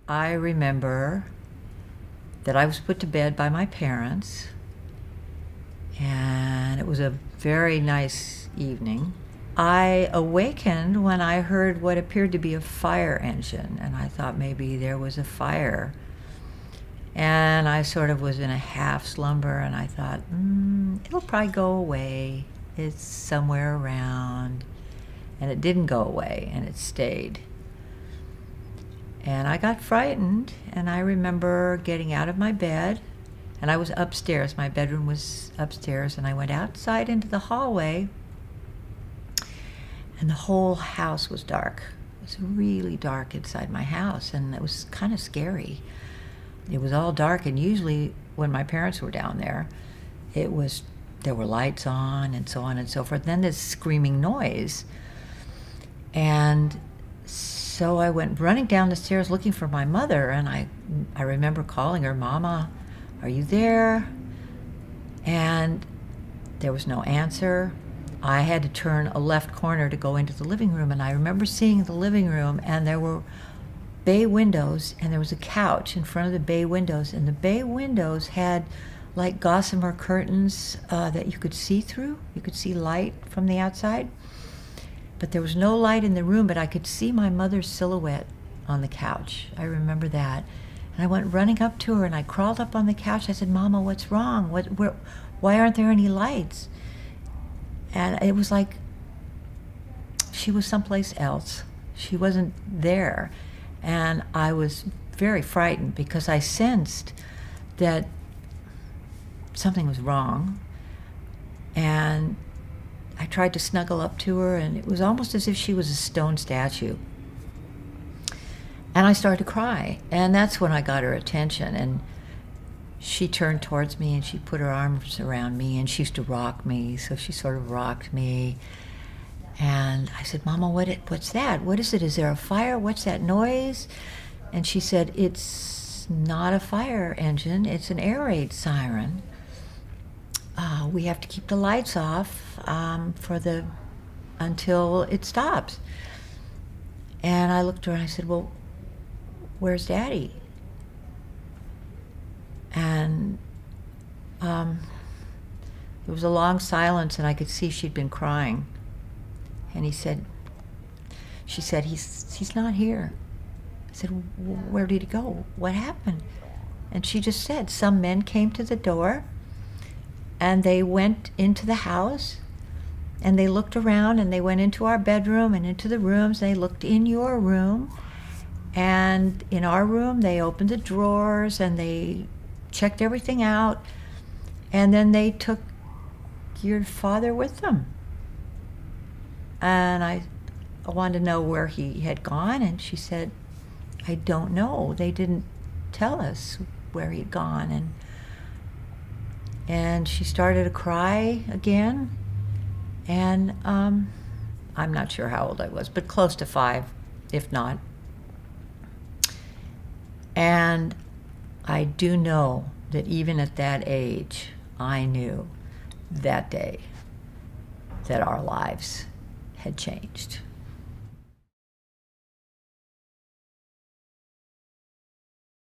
I remember that I was put to bed by my parents, and it was a very nice evening. I awakened when I heard what appeared to be a fire engine, and I thought maybe there was a fire. And I sort of was in a half slumber, and I thought, it'll probably go away. It's somewhere around. And it didn't go away, and it stayed. And I got frightened, and I remember getting out of my bed, and I was upstairs. My bedroom was upstairs, and I went outside into the hallway, and the whole house was dark. It was really dark inside my house, and it was kind of scary. It was all dark, and usually when my parents were down there, there were lights on and so on and so forth. Then this screaming noise. And so I went running down the stairs looking for my mother, and I remember calling her, "Mama, are you there?" And there was no answer. I had to turn a left corner to go into the living room, and I remember seeing the living room, and there were bay windows, and there was a couch in front of the bay windows, and the bay windows had like gossamer curtains that you could see through. You could see light from the outside. But there was no light in the room, but I could see my mother's silhouette on the couch. I remember that. And I went running up to her, and I crawled up on the couch. I said, "Mama, what's wrong? Why aren't there any lights?" And it was like she was someplace else. She wasn't there. And I was very frightened because I sensed that something was wrong. And I tried to snuggle up to her, and it was almost as if she was a stone statue. And I started to cry, and that's when I got her attention. And she turned towards me, and she put her arms around me, and she used to rock me, so she sort of rocked me. And I said, "Mama, what's that? What is it? Is there a fire? What's that noise?" And she said, "It's not a fire engine. It's an air raid siren. We have to keep the lights off until it stops." And I looked at her and I said, "Well, where's Daddy?" And there was a long silence, and I could see she'd been crying. And she said, he's not here. I said, "Where did he go? What happened?" And she just said, "Some men came to the door, and they went into the house, and they looked around, and they went into our bedroom and into the rooms. They looked in your room, and in our room, they opened the drawers, and they checked everything out, and then they took your father with them." And I wanted to know where he had gone, and she said, "I don't know. They didn't tell us where he'd gone." And she started to cry again, and I'm not sure how old I was, but close to 5, if not. And I do know that even at that age, I knew that day that our lives had changed.